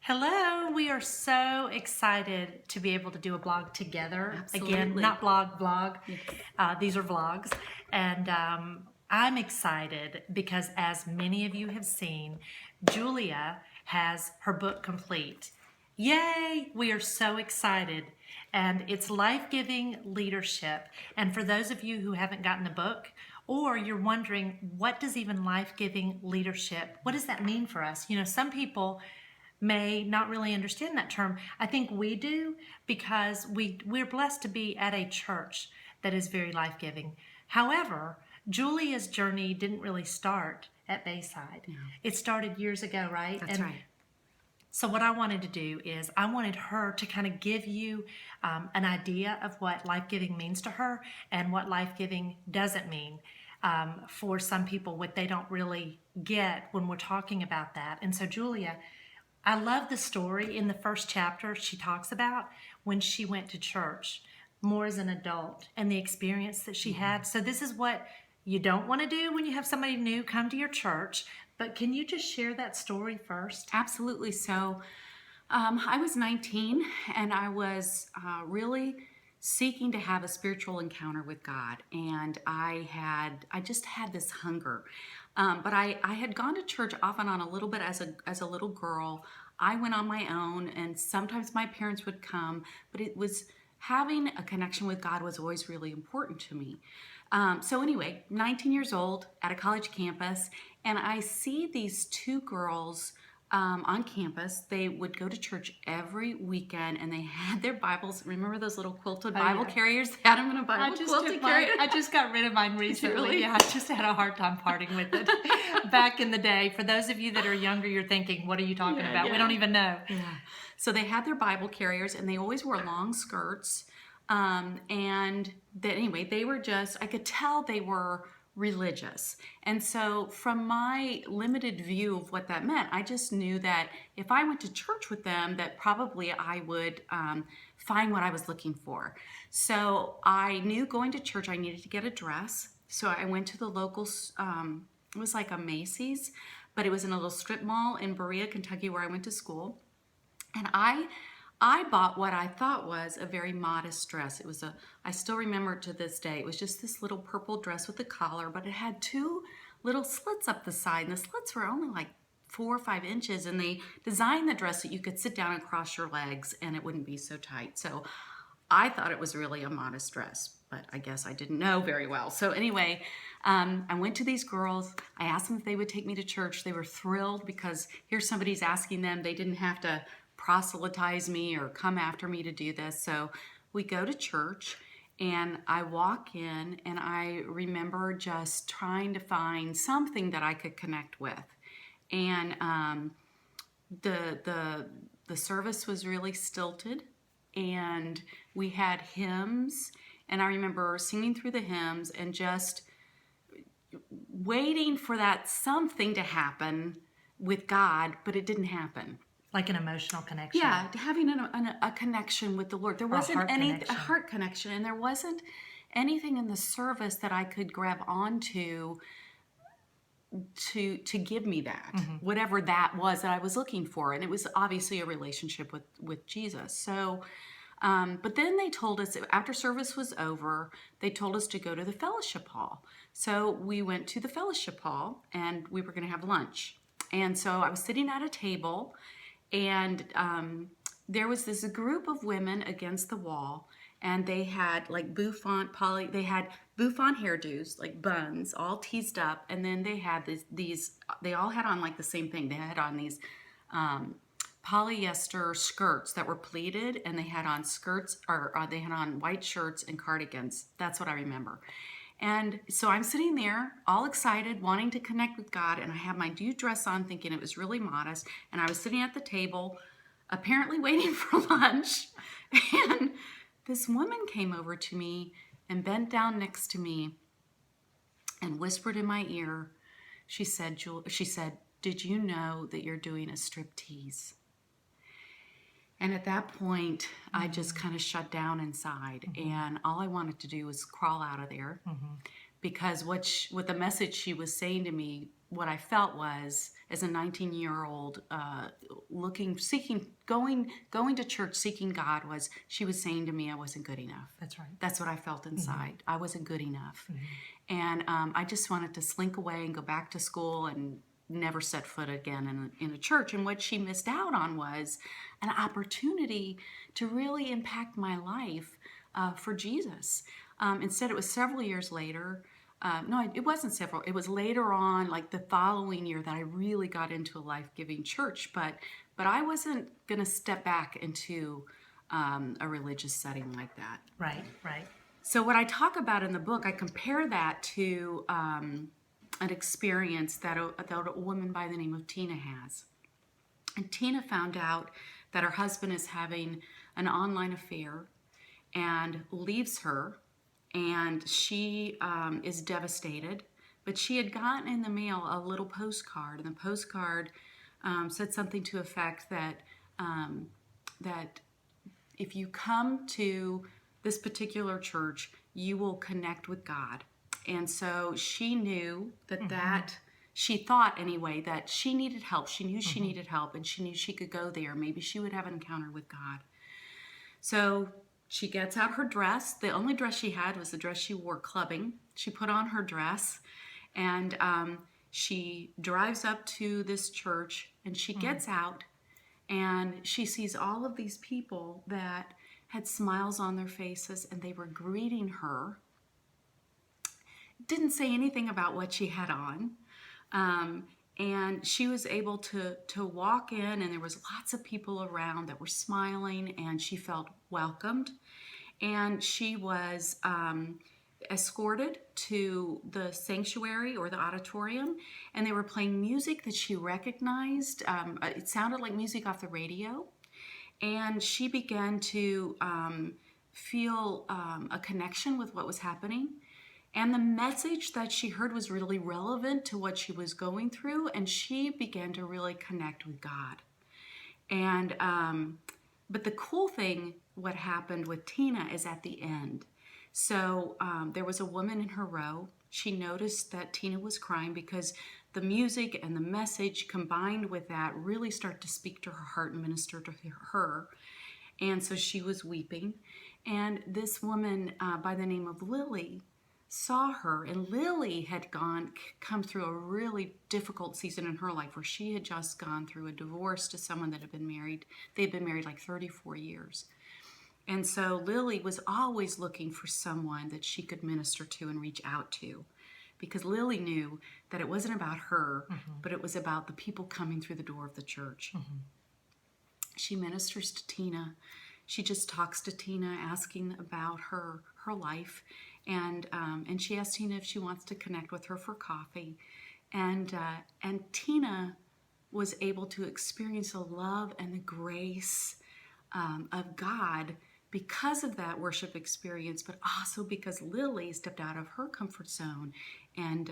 Hello, we are so excited to be able to do a blog together. Absolutely. Again, not vlog. Yes. These are vlogs. And I'm excited because, as many of you have seen, Julia has her book complete. Yay! We are so excited. And it's Life-Giving Leadership. And for those of you who haven't gotten the book, or you're wondering, what does even life-giving leadership, what does that mean for us? You know, some people may not really understand that term. I think we do because we're blessed to be at a church that is very life-giving. However, Julia's journey didn't really start at Bayside. No. It started years ago, right? That's right. So what I wanted to do is I wanted her to kind of give you an idea of what life-giving means to her and what life-giving doesn't mean. For some people, what they don't really get when we're talking about that. And so Julia, I love the story in the first chapter she talks about when she went to church more as an adult and the experience that she had. So this is what you don't want to do when you have somebody new come to your church. But can you just share that story first? Absolutely. So I was 19 and I was really seeking to have a spiritual encounter with God. And I just had this hunger. But I had gone to church off and on a little bit as a little girl. I went on my own, and sometimes my parents would come, but it was having a connection with God was always really important to me. So anyway, 19 years old at a college campus, and I see these two girls on campus. They would go to church every weekend, and they had their Bibles. Remember those little quilted Bible carriers? They had them in a Bible quilted carrier. I just got rid of mine recently. Really? Yeah, I just had a hard time parting with it back in the day. For those of you that are younger, you're thinking, what are you talking about? We don't even know. Yeah. So they had their Bible carriers, and they always wore long skirts. And that anyway, they were just, I could tell they were religious. And so from my limited view of what that meant, I just knew that if I went to church with them, that probably I would find what I was looking for. So I knew going to church, I needed to get a dress. So I went to the local, it was like a Macy's, but it was in a little strip mall in Berea, Kentucky, where I went to school. And I bought what I thought was a very modest dress. It was I still remember it to this day. It was just this little purple dress with a collar, but it had two little slits up the side, and the slits were only like 4 or 5 inches, and they designed the dress so you could sit down and cross your legs and it wouldn't be so tight. So I thought it was really a modest dress, but I guess I didn't know very well. So anyway, I went to these girls. I asked them if they would take me to church. They were thrilled because here somebody's asking them. They didn't have to proselytize me or come after me to do this. So we go to church, and I walk in, and I remember just trying to find something that I could connect with. And the service was really stilted, and we had hymns, and I remember singing through the hymns and just waiting for that something to happen with God, but it didn't happen. Like an emotional connection. Yeah, having a connection with the Lord. There wasn't a heart connection, and there wasn't anything in the service that I could grab onto to give me that, whatever that was that I was looking for. And it was obviously a relationship with Jesus. So, but then they told us, after service was over, they told us to go to the fellowship hall. So we went to the fellowship hall, and we were going to have lunch. And so I was sitting at a table, and there was this group of women against the wall, and they had like bouffant hairdos, like buns, all teased up, and then they had they all had on like the same thing. They had on these polyester skirts that were pleated, and they had on skirts, or they had on white shirts and cardigans. That's what I remember. And so I'm sitting there all excited, wanting to connect with God, and I have my new dress on thinking it was really modest, and I was sitting at the table apparently waiting for lunch, and this woman came over to me and bent down next to me and whispered in my ear. She said, "Did you know that you're doing a striptease?" And at that point, I just kind of shut down inside, and all I wanted to do was crawl out of there. because what the message she was saying to me, what I felt was, as a 19-year-old, going to church, seeking God, was she was saying to me I wasn't good enough. That's right. That's what I felt inside. I wasn't good enough. And I just wanted to slink away and go back to school and never set foot again in a church. And what she missed out on was an opportunity to really impact my life for Jesus. Instead, it was several years later. No, it wasn't several. It was later on, like the following year, that I really got into a life-giving church. But I wasn't going to step back into a religious setting like that. Right, right. So what I talk about in the book, I compare that to an experience that a woman by the name of Tina has. And Tina found out that her husband is having an online affair and leaves her, and she is devastated. But she had gotten in the mail a little postcard, and the postcard said something to the effect that that if you come to this particular church, you will connect with God. And so she knew that she thought anyway that she needed help. She knew she needed help, and she knew she could go there. Maybe she would have an encounter with God. So she gets out her dress. The only dress she had was the dress she wore clubbing. She put on her dress, and she drives up to this church, and she gets out, and she sees all of these people that had smiles on their faces, and they were greeting her. Didn't say anything about what she had on. And she was able to walk in, and there was lots of people around that were smiling, and she felt welcomed. And she was escorted to the sanctuary or the auditorium, and they were playing music that she recognized. It sounded like music off the radio. And she began to feel a connection with what was happening. And the message that she heard was really relevant to what she was going through, and she began to really connect with God. And but the cool thing, what happened with Tina, is at the end. So there was a woman in her row. She noticed that Tina was crying because the music and the message combined with that really start to speak to her heart and minister to her. And so she was weeping. And this woman by the name of Lily saw her, and Lily had come through a really difficult season in her life where she had just gone through a divorce to someone that had been married. They had been married like 34 years. And so Lily was always looking for someone that she could minister to and reach out to, because Lily knew that it wasn't about her, but it was about the people coming through the door of the church. She ministers to Tina. She just talks to Tina, asking about her life. And she asked Tina if she wants to connect with her for coffee. And Tina was able to experience the love and the grace of God because of that worship experience, but also because Lily stepped out of her comfort zone and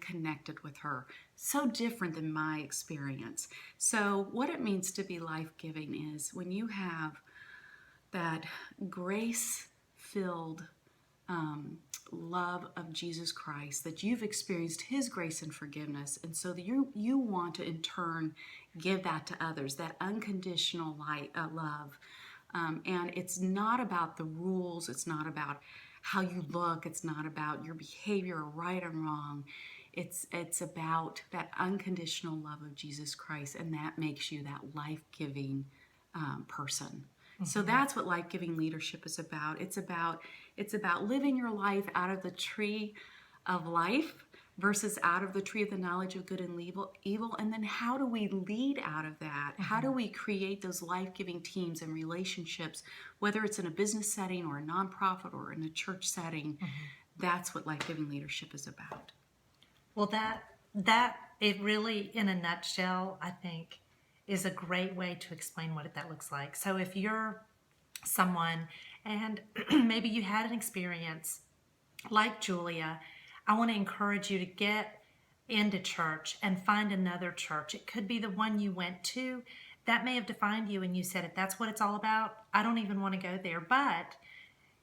connected with her. So different than my experience. So what it means to be life-giving is when you have that grace-filled love of Jesus Christ, that you've experienced His grace and forgiveness, and so that you want to in turn give that to others, that unconditional love. And it's not about the rules, it's not about how you look, it's not about your behavior, right or wrong. It's about that unconditional love of Jesus Christ, and that makes you that life-giving person. So that's what life-giving leadership is about. It's about living your life out of the tree of life versus out of the tree of the knowledge of good and evil. And then how do we lead out of that? How do we create those life-giving teams and relationships, whether it's in a business setting or a nonprofit or in a church setting? That's what life-giving leadership is about. Well, that it really, in a nutshell, I think, is a great way to explain what that looks like. So if you're someone and maybe you had an experience like Julia, I want to encourage you to get into church and find another church. It could be the one you went to. That may have defined you and you said, if that's what it's all about, I don't even want to go there. But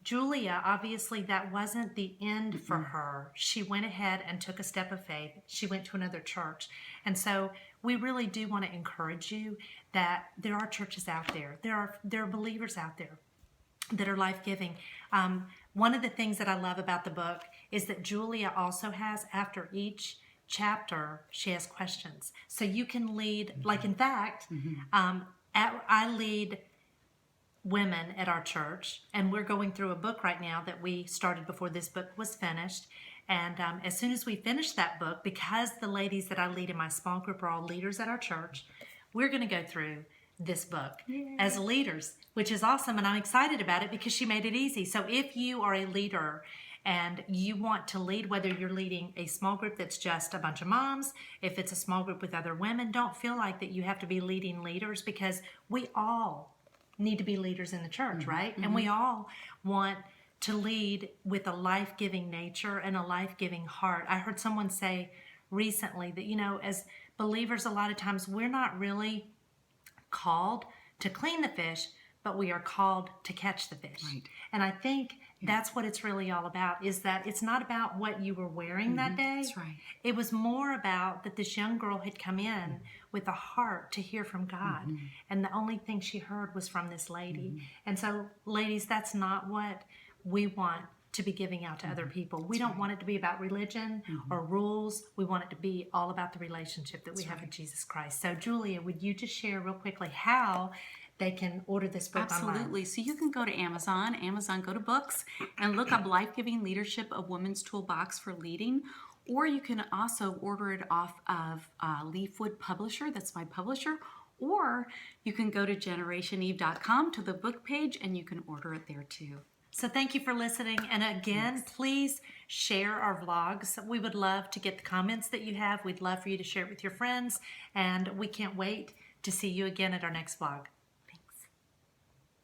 Julia, obviously, that wasn't the end for her. She went ahead and took a step of faith. She went to another church. And so we really do want to encourage you that there are churches out there. There are believers out there that are life-giving. One of the things that I love about the book is that Julia also has, after each chapter, she has questions. So you can lead, like in fact, I lead women at our church, and we're going through a book right now that we started before this book was finished. And as soon as we finish that book, because the ladies that I lead in my small group are all leaders at our church, we're going to go through this book as leaders, which is awesome. And I'm excited about it because she made it easy. So if you are a leader and you want to lead, whether you're leading a small group that's just a bunch of moms, if it's a small group with other women, don't feel like that you have to be leading leaders, because we all need to be leaders in the church, right? And we all want to lead with a life-giving nature and a life-giving heart. I heard someone say recently that, as believers, a lot of times we're not really called to clean the fish, but we are called to catch the fish. Right. And I think that's what it's really all about, is that it's not about what you were wearing that day. That's right. It was more about that this young girl had come in with a heart to hear from God. And the only thing she heard was from this lady. And so, ladies, that's not what we want to be giving out to other people. We don't want it to be about religion or rules. We want it to be all about the relationship that we have with Jesus Christ. So, Julia, would you just share real quickly how they can order this book online? Absolutely. So you can go to Amazon, go to books, and look up Life-Giving Leadership, a Woman's Toolbox for Leading. Or you can also order it off of Leafwood Publisher. That's my publisher. Or you can go to generationeve.com to the book page, and you can order it there too. So thank you for listening. And again, please share our vlogs. We would love to get the comments that you have. We'd love for you to share it with your friends. And we can't wait to see you again at our next vlog.